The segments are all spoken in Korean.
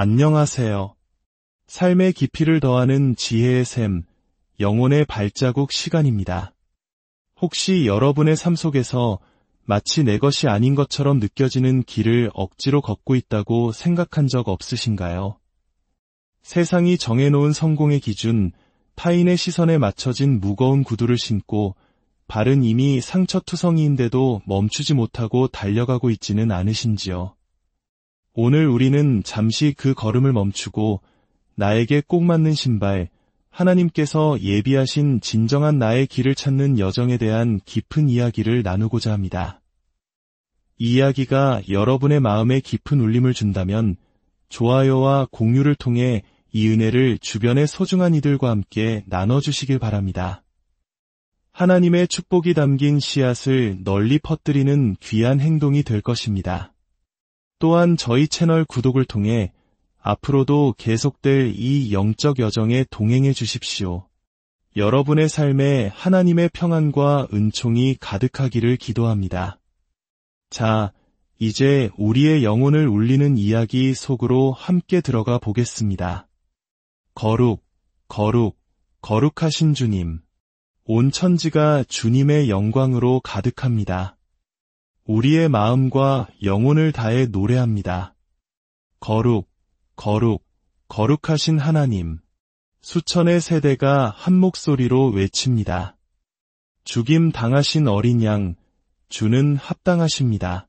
안녕하세요. 삶의 깊이를 더하는 지혜의 샘, 영혼의 발자국 시간입니다. 혹시 여러분의 삶 속에서 마치 내 것이 아닌 것처럼 느껴지는 길을 억지로 걷고 있다고 생각한 적 없으신가요? 세상이 정해놓은 성공의 기준, 타인의 시선에 맞춰진 무거운 구두를 신고 발은 이미 상처투성이인데도 멈추지 못하고 달려가고 있지는 않으신지요? 오늘 우리는 잠시 그 걸음을 멈추고 나에게 꼭 맞는 신발, 하나님께서 예비하신 진정한 나의 길을 찾는 여정에 대한 깊은 이야기를 나누고자 합니다. 이 이야기가 여러분의 마음에 깊은 울림을 준다면 좋아요와 공유를 통해 이 은혜를 주변의 소중한 이들과 함께 나눠주시길 바랍니다. 하나님의 축복이 담긴 씨앗을 널리 퍼뜨리는 귀한 행동이 될 것입니다. 또한 저희 채널 구독을 통해 앞으로도 계속될 이 영적 여정에 동행해 주십시오. 여러분의 삶에 하나님의 평안과 은총이 가득하기를 기도합니다. 자, 이제 우리의 영혼을 울리는 이야기 속으로 함께 들어가 보겠습니다. 거룩, 거룩, 거룩하신 주님. 온 천지가 주님의 영광으로 가득합니다. 우리의 마음과 영혼을 다해 노래합니다. 거룩, 거룩, 거룩하신 하나님. 수천의 세대가 한 목소리로 외칩니다. 죽임 당하신 어린 양, 주는 합당하십니다.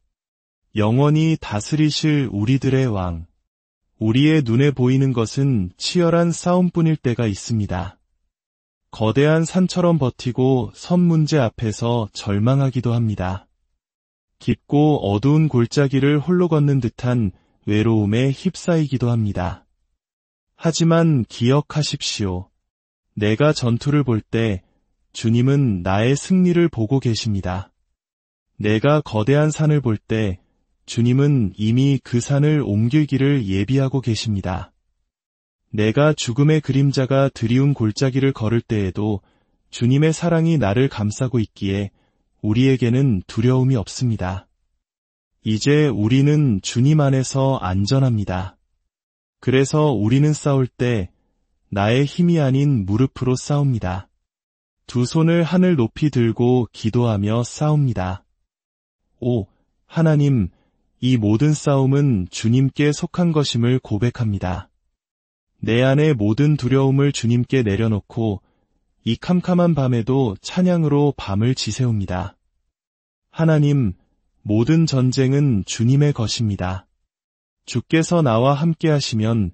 영원히 다스리실 우리들의 왕. 우리의 눈에 보이는 것은 치열한 싸움뿐일 때가 있습니다. 거대한 산처럼 버티고 선 문제 앞에서 절망하기도 합니다. 깊고 어두운 골짜기를 홀로 걷는 듯한 외로움에 휩싸이기도 합니다. 하지만 기억하십시오. 내가 전투를 볼 때 주님은 나의 승리를 보고 계십니다. 내가 거대한 산을 볼 때 주님은 이미 그 산을 옮기기를 예비하고 계십니다. 내가 죽음의 그림자가 드리운 골짜기를 걸을 때에도 주님의 사랑이 나를 감싸고 있기에 우리에게는 두려움이 없습니다. 이제 우리는 주님 안에서 안전합니다. 그래서 우리는 싸울 때 나의 힘이 아닌 무릎으로 싸웁니다. 두 손을 하늘 높이 들고 기도하며 싸웁니다. 오, 하나님, 이 모든 싸움은 주님께 속한 것임을 고백합니다. 내 안의 모든 두려움을 주님께 내려놓고 이 캄캄한 밤에도 찬양으로 밤을 지새웁니다. 하나님, 모든 전쟁은 주님의 것입니다. 주께서 나와 함께 하시면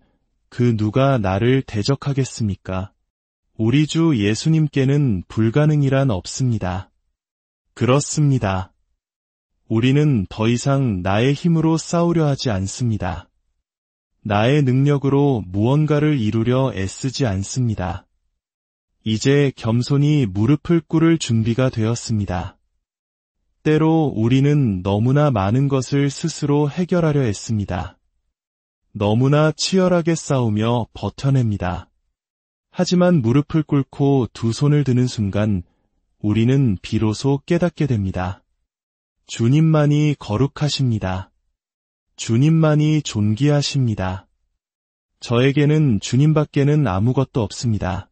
그 누가 나를 대적하겠습니까? 우리 주 예수님께는 불가능이란 없습니다. 그렇습니다. 우리는 더 이상 나의 힘으로 싸우려 하지 않습니다. 나의 능력으로 무언가를 이루려 애쓰지 않습니다. 이제 겸손히 무릎을 꿇을 준비가 되었습니다. 때로 우리는 너무나 많은 것을 스스로 해결하려 애씁니다. 너무나 치열하게 싸우며 버텨냅니다. 하지만 무릎을 꿇고 두 손을 드는 순간 우리는 비로소 깨닫게 됩니다. 주님만이 거룩하십니다. 주님만이 존귀하십니다. 저에게는 주님밖에는 아무것도 없습니다.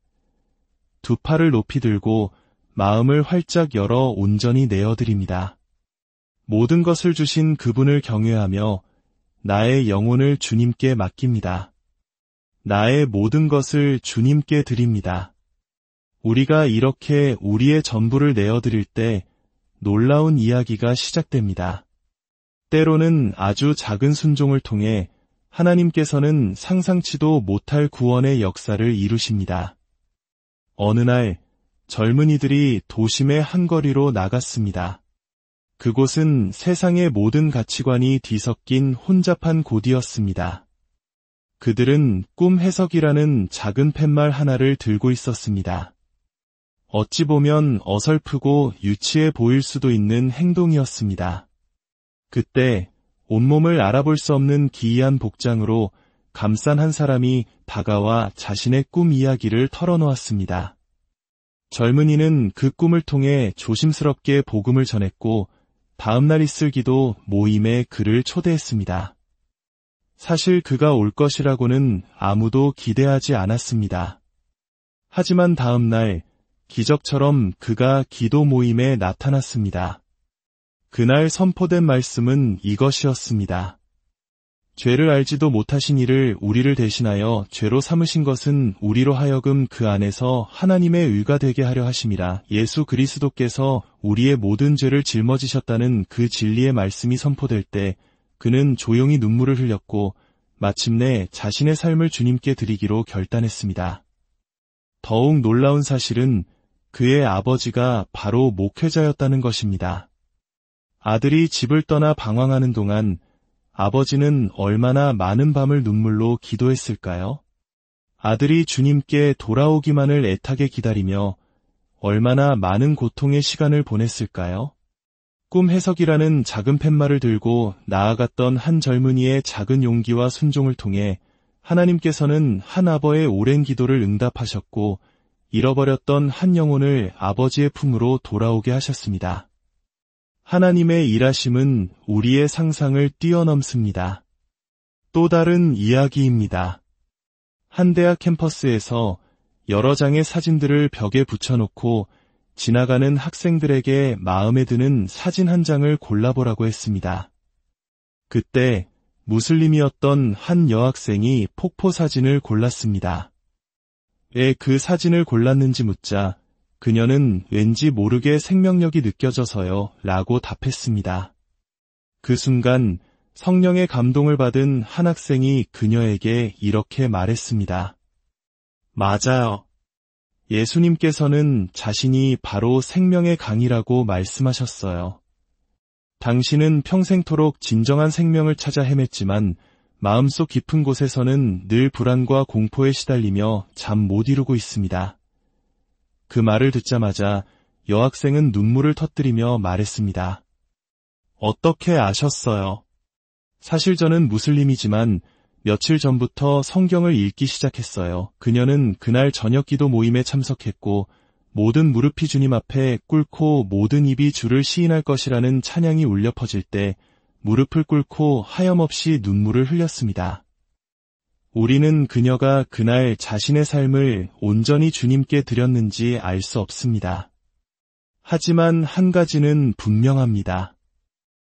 두 팔을 높이 들고 마음을 활짝 열어 온전히 내어드립니다. 모든 것을 주신 그분을 경외하며 나의 영혼을 주님께 맡깁니다. 나의 모든 것을 주님께 드립니다. 우리가 이렇게 우리의 전부를 내어드릴 때 놀라운 이야기가 시작됩니다. 때로는 아주 작은 순종을 통해 하나님께서는 상상치도 못할 구원의 역사를 이루십니다. 어느 날 젊은이들이 도심의 한 거리로 나갔습니다. 그곳은 세상의 모든 가치관이 뒤섞인 혼잡한 곳이었습니다. 그들은 꿈 해석이라는 작은 팻말 하나를 들고 있었습니다. 어찌 보면 어설프고 유치해 보일 수도 있는 행동이었습니다. 그때 온몸을 알아볼 수 없는 기이한 복장으로 감싼 한 사람이 다가와 자신의 꿈 이야기를 털어놓았습니다. 젊은이는 그 꿈을 통해 조심스럽게 복음을 전했고 다음날 있을 기도 모임에 그를 초대했습니다. 사실 그가 올 것이라고는 아무도 기대하지 않았습니다. 하지만 다음 날 기적처럼 그가 기도 모임에 나타났습니다. 그날 선포된 말씀은 이것이었습니다. 죄를 알지도 못하신 이를 우리를 대신하여 죄로 삼으신 것은 우리로 하여금 그 안에서 하나님의 의가 되게 하려 하심이라. 예수 그리스도께서 우리의 모든 죄를 짊어지셨다는 그 진리의 말씀이 선포될 때 그는 조용히 눈물을 흘렸고 마침내 자신의 삶을 주님께 드리기로 결단했습니다. 더욱 놀라운 사실은 그의 아버지가 바로 목회자였다는 것입니다. 아들이 집을 떠나 방황하는 동안 아버지는 얼마나 많은 밤을 눈물로 기도했을까요? 아들이 주님께 돌아오기만을 애타게 기다리며 얼마나 많은 고통의 시간을 보냈을까요? 꿈 해석이라는 작은 팻말을 들고 나아갔던 한 젊은이의 작은 용기와 순종을 통해 하나님께서는 한 아버의 오랜 기도를 응답하셨고 잃어버렸던 한 영혼을 아버지의 품으로 돌아오게 하셨습니다. 하나님의 일하심은 우리의 상상을 뛰어넘습니다. 또 다른 이야기입니다. 한 대학 캠퍼스에서 여러 장의 사진들을 벽에 붙여놓고 지나가는 학생들에게 마음에 드는 사진 한 장을 골라보라고 했습니다. 그때 무슬림이었던 한 여학생이 폭포 사진을 골랐습니다. 왜 그 사진을 골랐는지 묻자 그녀는 왠지 모르게 생명력이 느껴져서요 라고 답했습니다. 그 순간 성령의 감동을 받은 한 학생이 그녀에게 이렇게 말했습니다. 맞아요. 예수님께서는 자신이 바로 생명의 강이라고 말씀하셨어요. 당신은 평생토록 진정한 생명을 찾아 헤맸지만 마음속 깊은 곳에서는 늘 불안과 공포에 시달리며 잠 못 이루고 있습니다. 그 말을 듣자마자 여학생은 눈물을 터뜨리며 말했습니다. 어떻게 아셨어요? 사실 저는 무슬림이지만 며칠 전부터 성경을 읽기 시작했어요. 그녀는 그날 저녁 기도 모임에 참석했고 모든 무릎이 주님 앞에 꿇고 모든 입이 주를 시인할 것이라는 찬양이 울려 퍼질 때 무릎을 꿇고 하염없이 눈물을 흘렸습니다. 우리는 그녀가 그날 자신의 삶을 온전히 주님께 드렸는지 알 수 없습니다. 하지만 한 가지는 분명합니다.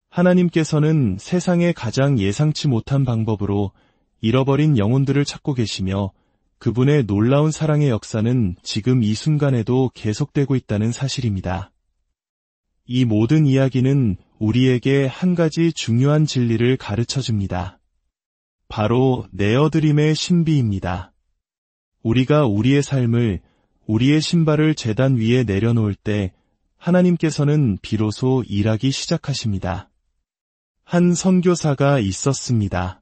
하나님께서는 세상의 가장 예상치 못한 방법으로 잃어버린 영혼들을 찾고 계시며 그분의 놀라운 사랑의 역사는 지금 이 순간에도 계속되고 있다는 사실입니다. 이 모든 이야기는 우리에게 한 가지 중요한 진리를 가르쳐 줍니다. 바로 내어드림의 신비입니다. 우리가 우리의 삶을, 우리의 신발을 제단 위에 내려놓을 때 하나님께서는 비로소 일하기 시작하십니다. 한 선교사가 있었습니다.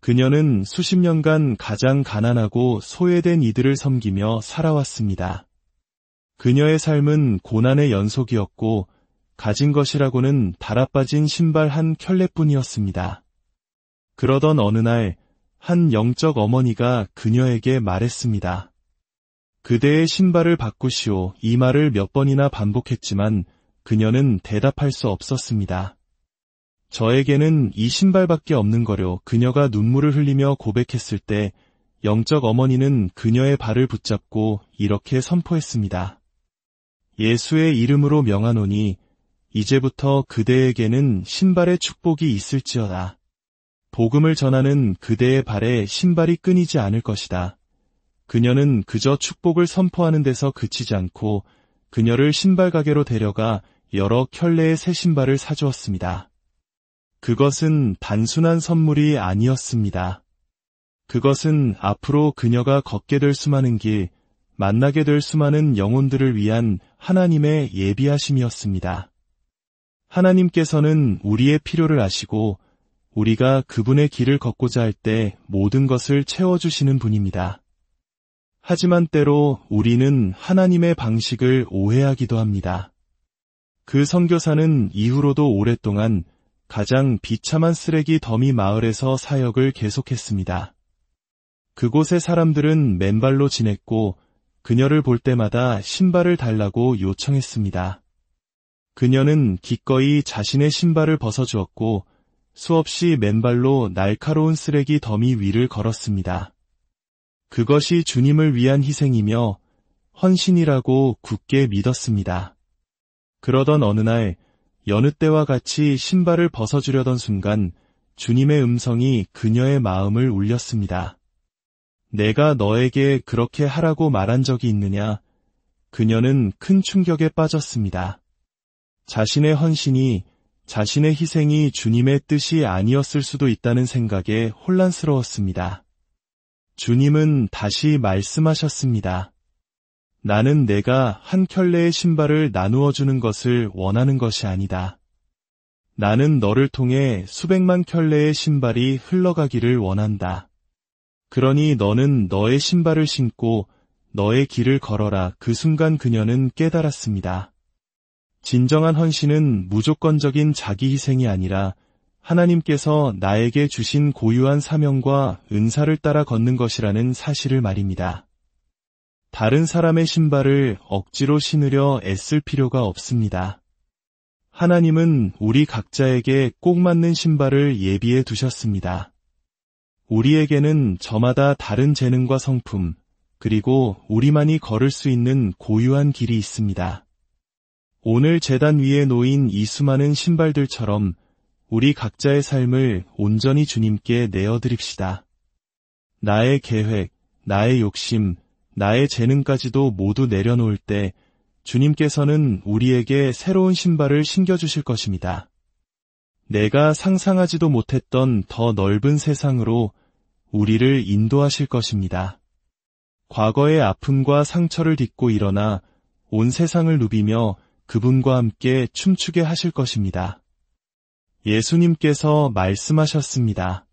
그녀는 수십 년간 가장 가난하고 소외된 이들을 섬기며 살아왔습니다. 그녀의 삶은 고난의 연속이었고 가진 것이라고는 달아빠진 신발 한 켤레뿐이었습니다. 그러던 어느 날 한 영적 어머니가 그녀에게 말했습니다. 그대의 신발을 바꾸시오. 이 말을 몇 번이나 반복했지만 그녀는 대답할 수 없었습니다. 저에게는 이 신발밖에 없는 거려. 그녀가 눈물을 흘리며 고백했을 때 영적 어머니는 그녀의 발을 붙잡고 이렇게 선포했습니다. 예수의 이름으로 명하노니 이제부터 그대에게는 신발의 축복이 있을지어다. 복음을 전하는 그대의 발에 신발이 끊이지 않을 것이다. 그녀는 그저 축복을 선포하는 데서 그치지 않고 그녀를 신발 가게로 데려가 여러 켤레의 새 신발을 사주었습니다. 그것은 단순한 선물이 아니었습니다. 그것은 앞으로 그녀가 걷게 될 수많은 길, 만나게 될 수많은 영혼들을 위한 하나님의 예비하심이었습니다. 하나님께서는 우리의 필요를 아시고 우리가 그분의 길을 걷고자 할 때 모든 것을 채워주시는 분입니다. 하지만 때로 우리는 하나님의 방식을 오해하기도 합니다. 그 선교사는 이후로도 오랫동안 가장 비참한 쓰레기 더미 마을에서 사역을 계속했습니다. 그곳의 사람들은 맨발로 지냈고 그녀를 볼 때마다 신발을 달라고 요청했습니다. 그녀는 기꺼이 자신의 신발을 벗어주었고 수없이 맨발로 날카로운 쓰레기 더미 위를 걸었습니다. 그것이 주님을 위한 희생이며 헌신이라고 굳게 믿었습니다. 그러던 어느 날 여느 때와 같이 신발을 벗어주려던 순간 주님의 음성이 그녀의 마음을 울렸습니다. 내가 너에게 그렇게 하라고 말한 적이 있느냐? 그녀는 큰 충격에 빠졌습니다. 자신의 헌신이, 자신의 희생이 주님의 뜻이 아니었을 수도 있다는 생각에 혼란스러웠습니다. 주님은 다시 말씀하셨습니다. 나는 내가 한 켤레의 신발을 나누어 주는 것을 원하는 것이 아니다. 나는 너를 통해 수백만 켤레의 신발이 흘러가기를 원한다. 그러니 너는 너의 신발을 신고 너의 길을 걸어라. 그 순간 그녀는 깨달았습니다. 진정한 헌신은 무조건적인 자기 희생이 아니라 하나님께서 나에게 주신 고유한 사명과 은사를 따라 걷는 것이라는 사실을 말입니다. 다른 사람의 신발을 억지로 신으려 애쓸 필요가 없습니다. 하나님은 우리 각자에게 꼭 맞는 신발을 예비해 두셨습니다. 우리에게는 저마다 다른 재능과 성품, 그리고 우리만이 걸을 수 있는 고유한 길이 있습니다. 오늘 제단 위에 놓인 이 수많은 신발들처럼 우리 각자의 삶을 온전히 주님께 내어드립시다. 나의 계획, 나의 욕심, 나의 재능까지도 모두 내려놓을 때 주님께서는 우리에게 새로운 신발을 신겨주실 것입니다. 내가 상상하지도 못했던 더 넓은 세상으로 우리를 인도하실 것입니다. 과거의 아픔과 상처를 딛고 일어나 온 세상을 누비며 그분과 함께 춤추게 하실 것입니다. 예수님께서 말씀하셨습니다.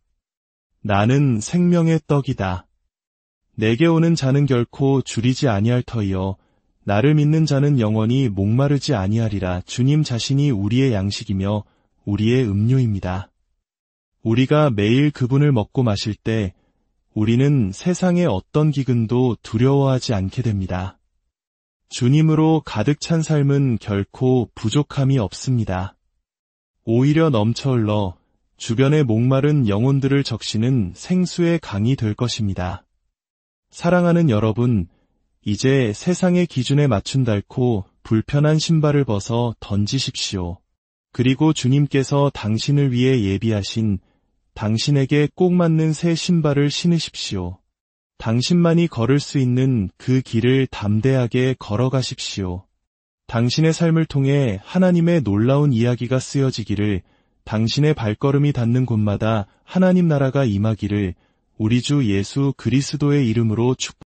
나는 생명의 떡이다. 내게 오는 자는 결코 줄이지 아니할 터이요 나를 믿는 자는 영원히 목마르지 아니하리라. 주님 자신이 우리의 양식이며 우리의 음료입니다. 우리가 매일 그분을 먹고 마실 때 우리는 세상의 어떤 기근도 두려워하지 않게 됩니다. 주님으로 가득 찬 삶은 결코 부족함이 없습니다. 오히려 넘쳐 흘러 주변의 목마른 영혼들을 적시는 생수의 강이 될 것입니다. 사랑하는 여러분, 이제 세상의 기준에 맞춘달고 불편한 신발을 벗어 던지십시오. 그리고 주님께서 당신을 위해 예비하신 당신에게 꼭 맞는 새 신발을 신으십시오. 당신만이 걸을 수 있는 그 길을 담대하게 걸어가십시오. 당신의 삶을 통해 하나님의 놀라운 이야기가 쓰여지기를, 당신의 발걸음이 닿는 곳마다 하나님 나라가 임하기를 우리 주 예수 그리스도의 이름으로 축복합니다.